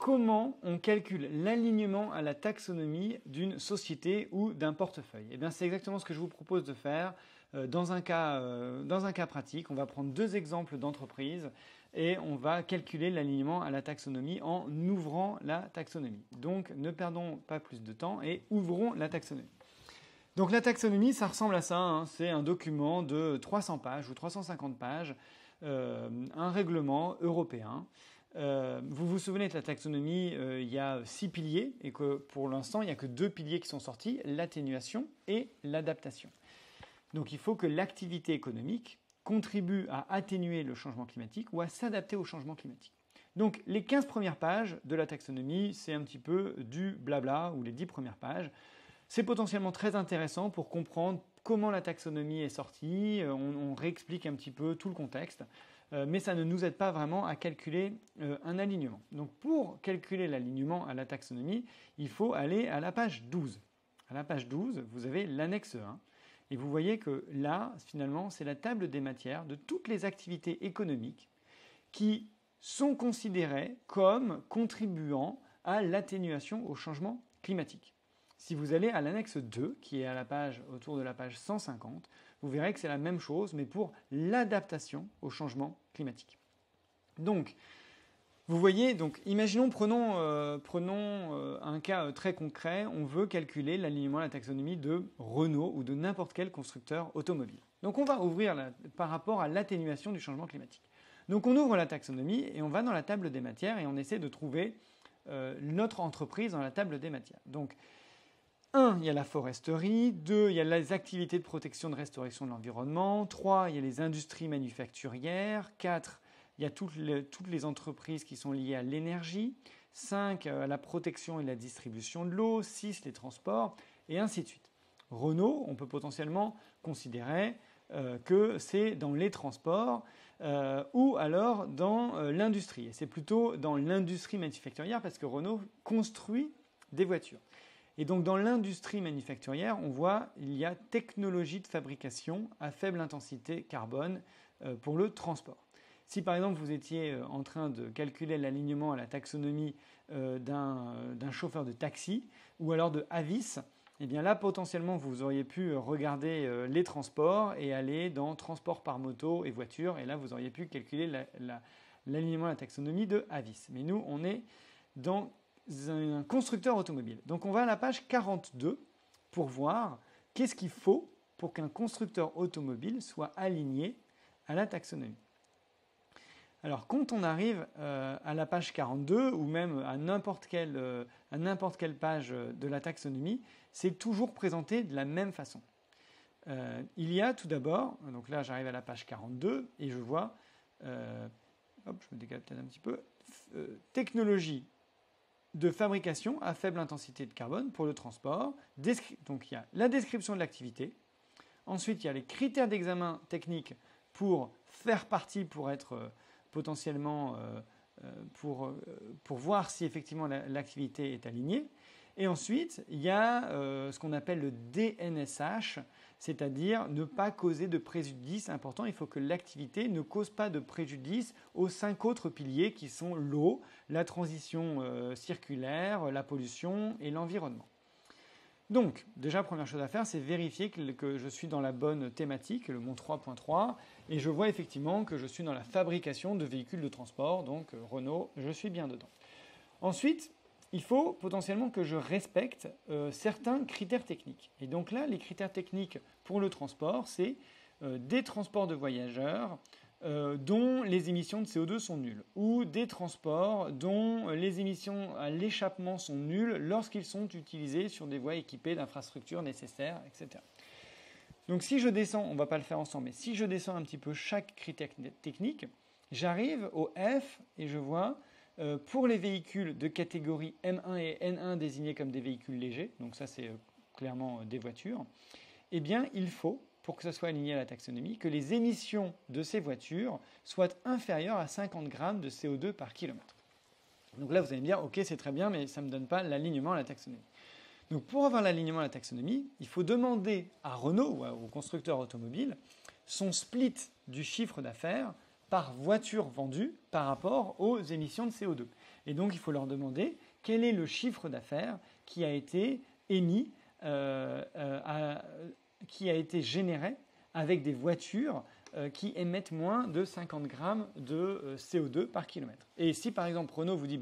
comment on calcule l'alignement à la taxonomie d'une société ou d'un portefeuille? Eh bien, c'est exactement ce que je vous propose de faire dans un cas pratique. On va prendre deux exemples d'entreprises et on va calculer l'alignement à la taxonomie en ouvrant la taxonomie. Donc, ne perdons pas plus de temps et ouvrons la taxonomie. Donc, la taxonomie, ça ressemble à ça, hein. C'est un document de 300 pages ou 350 pages, un règlement européen. Vous vous souvenez de la taxonomie, il y a 6 piliers et que pour l'instant, il n'y a que 2 piliers qui sont sortis, l'atténuation et l'adaptation. Donc il faut que l'activité économique contribue à atténuer le changement climatique ou à s'adapter au changement climatique. Donc les 15 premières pages de la taxonomie, c'est un petit peu du blabla, ou les 10 premières pages. C'est potentiellement très intéressant pour comprendre comment la taxonomie est sortie, on réexplique un petit peu tout le contexte, mais ça ne nous aide pas vraiment à calculer un alignement. Donc pour calculer l'alignement à la taxonomie, il faut aller à la page 12. À la page 12, vous avez l'annexe 1, et vous voyez que là, finalement, c'est la table des matières de toutes les activités économiques qui sont considérées comme contribuant à l'atténuation au changement climatique. Si vous allez à l'annexe 2, qui est à la page, autour de la page 150, vous verrez que c'est la même chose, mais pour l'adaptation au changement climatique. Donc, vous voyez, imaginons, prenons un cas très concret, on veut calculer l'alignement à la taxonomie de Renault ou de n'importe quel constructeur automobile. Donc on va ouvrir par rapport à l'atténuation du changement climatique. Donc on ouvre la taxonomie et on va dans la table des matières et on essaie de trouver notre entreprise dans la table des matières. Donc, 1, il y a la foresterie. 2, il y a les activités de protection et de restauration de l'environnement. 3, il y a les industries manufacturières. 4, il y a toutes les entreprises qui sont liées à l'énergie. 5, à la protection et la distribution de l'eau. 6, les transports, et ainsi de suite. Renault, on peut potentiellement considérer que c'est dans les transports ou alors dans l'industrie. Et c'est plutôt dans l'industrie manufacturière parce que Renault construit des voitures. Et donc dans l'industrie manufacturière, on voit il y a technologie de fabrication à faible intensité carbone pour le transport. Si par exemple vous étiez en train de calculer l'alignement à la taxonomie d'un chauffeur de taxi ou alors de Avis, eh bien là potentiellement vous auriez pu regarder les transports et aller dans transport par moto et voiture, et là vous auriez pu calculer l'alignement à la taxonomie de Avis. Mais nous on est dans un constructeur automobile. Donc on va à la page 42 pour voir qu'est-ce qu'il faut pour qu'un constructeur automobile soit aligné à la taxonomie. Alors quand on arrive à la page 42 ou même à n'importe quelle page de la taxonomie, c'est toujours présenté de la même façon. Il y a tout d'abord, donc là j'arrive à la page 42 et je vois, je me décale peut-être un petit peu, technologie de fabrication à faible intensité de carbone pour le transport. Donc il y a la description de l'activité. Ensuite, il y a les critères d'examen technique pour faire partie, pour être potentiellement, pour voir si effectivement l'activité est alignée. Et ensuite, il y a ce qu'on appelle le DNSH, c'est-à-dire ne pas causer de préjudice important. Il faut que l'activité ne cause pas de préjudice aux 5 autres piliers qui sont l'eau, la transition circulaire, la pollution et l'environnement. Donc, déjà, première chose à faire, c'est vérifier que je suis dans la bonne thématique, le mon 3.3, et je vois effectivement que je suis dans la fabrication de véhicules de transport, donc Renault, je suis bien dedans. Ensuite, il faut potentiellement que je respecte certains critères techniques. Et donc là, les critères techniques pour le transport, c'est des transports de voyageurs dont les émissions de CO2 sont nulles, ou des transports dont les émissions à l'échappement sont nulles lorsqu'ils sont utilisés sur des voies équipées d'infrastructures nécessaires, etc. Donc si je descends, on ne va pas le faire ensemble, mais si je descends un petit peu chaque critère technique, j'arrive au F et je vois pour les véhicules de catégorie M1 et N1 désignés comme des véhicules légers, donc ça c'est clairement des voitures, eh bien il faut, pour que ça soit aligné à la taxonomie, que les émissions de ces voitures soient inférieures à 50 grammes de CO2 par kilomètre. Donc là vous allez me dire, ok c'est très bien, mais ça ne me donne pas l'alignement à la taxonomie. Donc pour avoir l'alignement à la taxonomie, il faut demander à Renault ou au constructeur automobile son split du chiffre d'affaires par voiture vendue par rapport aux émissions de CO2. Et donc, il faut leur demander quel est le chiffre d'affaires qui a été émis, qui a été généré avec des voitures qui émettent moins de 50 grammes de CO2 par kilomètre. Et si par exemple Renault vous dit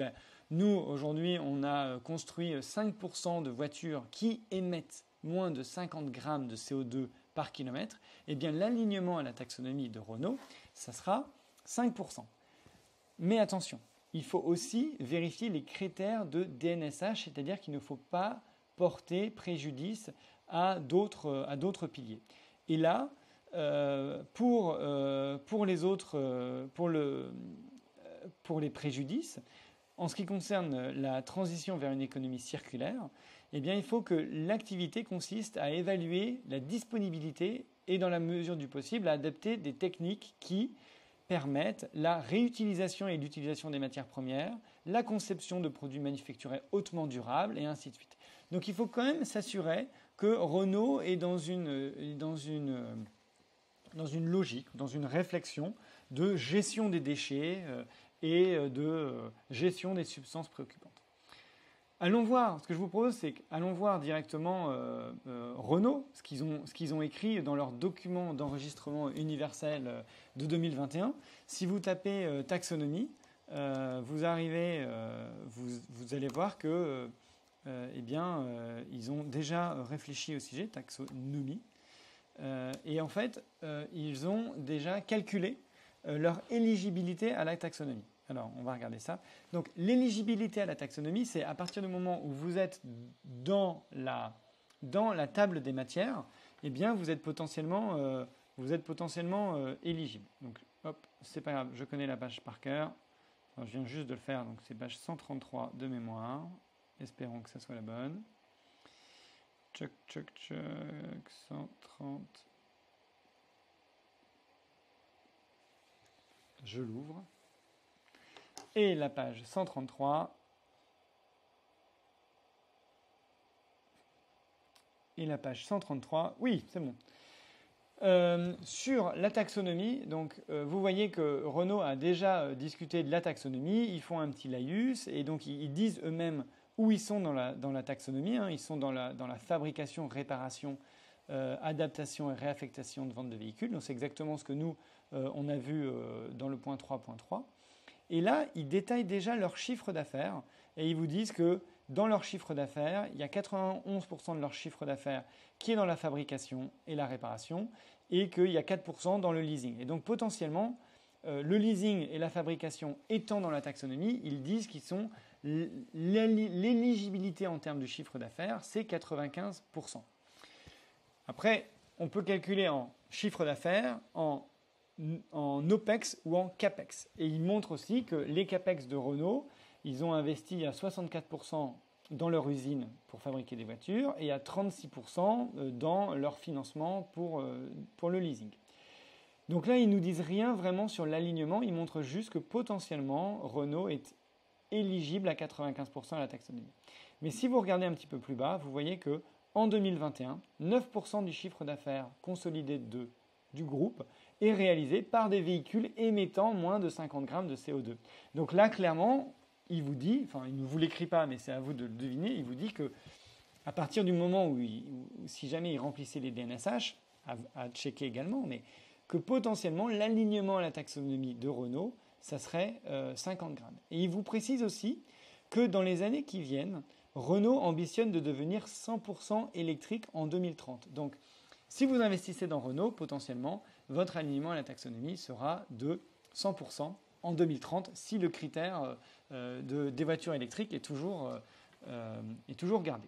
nous aujourd'hui on a construit 5% de voitures qui émettent moins de 50 grammes de CO2 par kilomètre, eh bien l'alignement à la taxonomie de Renault, ça sera 5%. Mais attention, il faut aussi vérifier les critères de DNSH, c'est-à-dire qu'il ne faut pas porter préjudice à d'autres piliers. Et là, pour les préjudices, en ce qui concerne la transition vers une économie circulaire, eh bien, il faut que l'activité consiste à évaluer la disponibilité et, dans la mesure du possible, à adapter des techniques qui permettent la réutilisation et l'utilisation des matières premières, la conception de produits manufacturés hautement durables, et ainsi de suite. Donc il faut quand même s'assurer que Renault est dans une logique, dans une réflexion de gestion des déchets et de gestion des substances préoccupantes. Allons voir, ce que je vous propose, c'est allons voir directement Renault, ce qu'ils ont écrit dans leur document d'enregistrement universel de 2021. Si vous tapez taxonomie, vous allez voir que ils ont déjà réfléchi au sujet, taxonomie, et en fait, ils ont déjà calculé leur éligibilité à la taxonomie. Alors, on va regarder ça. Donc, l'éligibilité à la taxonomie, c'est à partir du moment où vous êtes dans la table des matières, eh bien, vous êtes potentiellement éligible. Donc, hop, c'est pas grave, je connais la page par cœur. Alors, je viens juste de le faire, donc c'est page 133 de mémoire. Espérons que ça soit la bonne. Tchoc, 130. Je l'ouvre. Et la page 133. Et la page 133. Oui, c'est bon. Sur la taxonomie, donc vous voyez que Renault a déjà discuté de la taxonomie. Ils font un petit laïus et donc ils disent eux-mêmes où ils sont dans la taxonomie. Hein. Ils sont dans la fabrication, réparation, adaptation et réaffectation de vente de véhicules. Donc c'est exactement ce que nous on a vu dans le point 3.3. Et là, ils détaillent déjà leur chiffre d'affaires et ils vous disent que dans leur chiffre d'affaires, il y a 91% de leur chiffre d'affaires qui est dans la fabrication et la réparation et qu'il y a 4% dans le leasing. Et donc potentiellement, le leasing et la fabrication étant dans la taxonomie, ils disent qu'ils sont l'éligibilité en termes de chiffre d'affaires, c'est 95%. Après, on peut calculer en chiffre d'affaires, en OPEX ou en CAPEX. Et ils montrent aussi que les CAPEX de Renault, ils ont investi à 64% dans leur usine pour fabriquer des voitures et à 36% dans leur financement pour le leasing. Donc là, ils ne nous disent rien vraiment sur l'alignement, ils montrent juste que potentiellement, Renault est éligible à 95% à la taxonomie. Mais si vous regardez un petit peu plus bas, vous voyez que en 2021, 9% du chiffre d'affaires consolidé du groupe est réalisé par des véhicules émettant moins de 50 grammes de CO2. Donc là, clairement, il vous dit, enfin, il ne vous l'écrit pas, mais c'est à vous de le deviner, il vous dit que à partir du moment où si jamais il remplissait les DNSH, à checker également, mais que potentiellement l'alignement à la taxonomie de Renault, ça serait 50 grammes. Et il vous précise aussi que dans les années qui viennent, Renault ambitionne de devenir 100% électrique en 2030. Donc, si vous investissez dans Renault, potentiellement, votre alignement à la taxonomie sera de 100% en 2030 si le critère des voitures électriques est toujours gardé.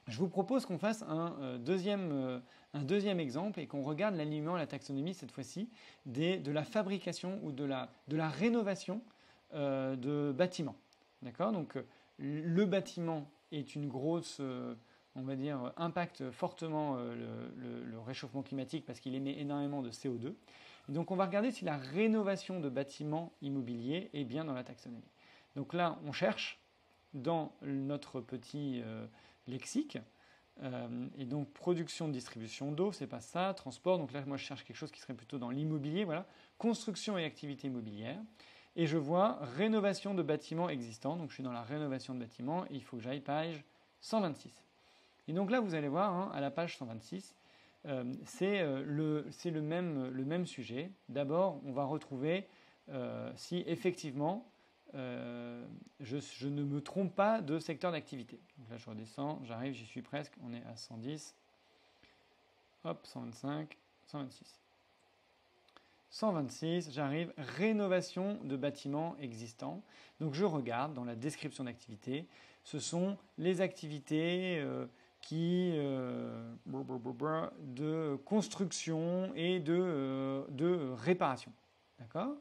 Je vous propose qu'on fasse un deuxième exemple et qu'on regarde l'alignement à la taxonomie, cette fois-ci, de la fabrication ou de la rénovation de bâtiments. D'accord ? Donc, le bâtiment est une grosse, on va dire, impacte fortement le réchauffement climatique parce qu'il émet énormément de CO2. Et donc, on va regarder si la rénovation de bâtiments immobiliers est bien dans la taxonomie. Donc là, on cherche dans notre petit lexique Et donc production, distribution d'eau, c'est pas ça. Transport, donc là moi je cherche quelque chose qui serait plutôt dans l'immobilier. Voilà. Construction et activité immobilière. Et je vois rénovation de bâtiments existants. Donc je suis dans la rénovation de bâtiments et il faut que j'aille page 126. Et donc là vous allez voir, hein, à la page 126, c'est le même sujet. D'abord, on va retrouver si effectivement je ne me trompe pas de secteur d'activité. Donc là, je redescends, j'arrive, j'y suis presque, on est à 110. Hop, 125, 126. 126, j'arrive, rénovation de bâtiments existants. Donc je regarde dans la description d'activité, ce sont les activités de construction et de réparation. D'accord ?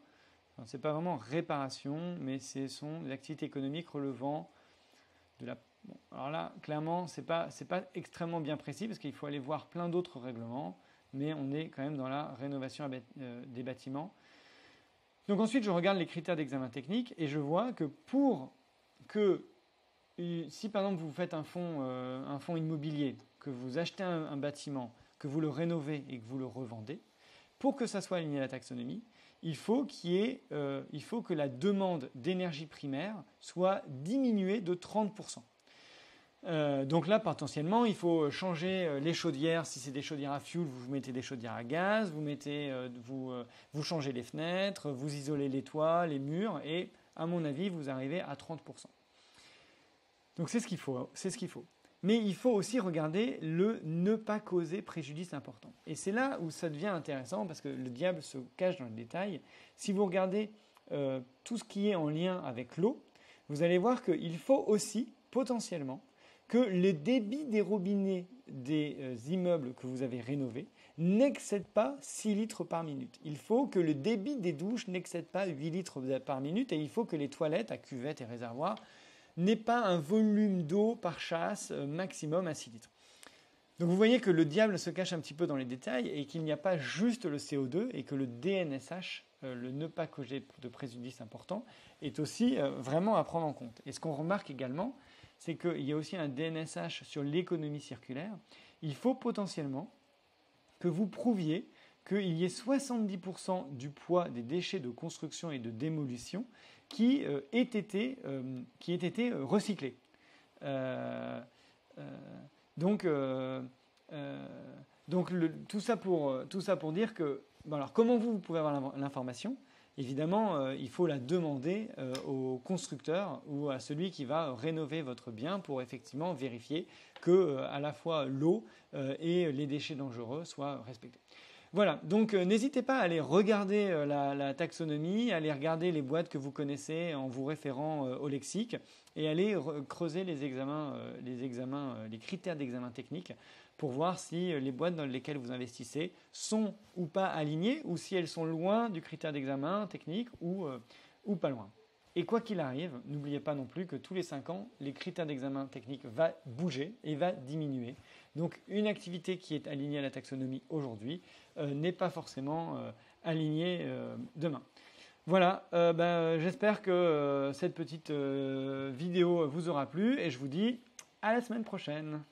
Ce n'est pas vraiment réparation, mais ce sont des activités économiques relevant de la... Bon, alors là, clairement, ce n'est pas extrêmement bien précis parce qu'il faut aller voir plein d'autres règlements, mais on est quand même dans la rénovation des bâtiments. Donc ensuite, je regarde les critères d'examen technique et je vois que si par exemple vous faites un fonds immobilier, que vous achetez un bâtiment, que vous le rénovez et que vous le revendez, pour que ça soit aligné à la taxonomie, il faut que la demande d'énergie primaire soit diminuée de 30%. Donc là, potentiellement, il faut changer les chaudières. Si c'est des chaudières à fioul, vous mettez des chaudières à gaz, vous changez les fenêtres, vous isolez les toits, les murs, et à mon avis, vous arrivez à 30%. Donc c'est ce qu'il faut. Mais il faut aussi regarder le ne pas causer préjudice important. Et c'est là où ça devient intéressant parce que le diable se cache dans le détail. Si vous regardez tout ce qui est en lien avec l'eau, vous allez voir qu'il faut aussi potentiellement que le débit des robinets des immeubles que vous avez rénovés n'excède pas 6 litres par minute. Il faut que le débit des douches n'excède pas 8 litres par minute et il faut que les toilettes à cuvette et réservoir n'aient pas un volume d'eau par chasse maximum à 6 litres. Donc vous voyez que le diable se cache un petit peu dans les détails et qu'il n'y a pas juste le CO2 et que le DNSH, le ne pas causer de préjudice important, est aussi vraiment à prendre en compte. Et ce qu'on remarque également, c'est qu'il y a aussi un DNSH sur l'économie circulaire. Il faut potentiellement que vous prouviez qu'il y ait 70% du poids des déchets de construction et de démolition qui ait été recyclé. Donc tout ça pour dire que... Bon, alors comment vous pouvez avoir l'information ? Évidemment, il faut la demander au constructeur ou à celui qui va rénover votre bien pour effectivement vérifier que à la fois l'eau et les déchets dangereux soient respectés. Voilà, donc n'hésitez pas à aller regarder la taxonomie, à aller regarder les boîtes que vous connaissez en vous référant au lexique et aller creuser les critères d'examen technique pour voir si les boîtes dans lesquelles vous investissez sont ou pas alignées ou si elles sont loin du critère d'examen technique ou pas loin. Et quoi qu'il arrive, n'oubliez pas non plus que tous les 5 ans, les critères d'examen technique vont bouger et vont diminuer. Donc une activité qui est alignée à la taxonomie aujourd'hui n'est pas forcément alignée demain. Voilà, j'espère que cette petite vidéo vous aura plu et je vous dis à la semaine prochaine.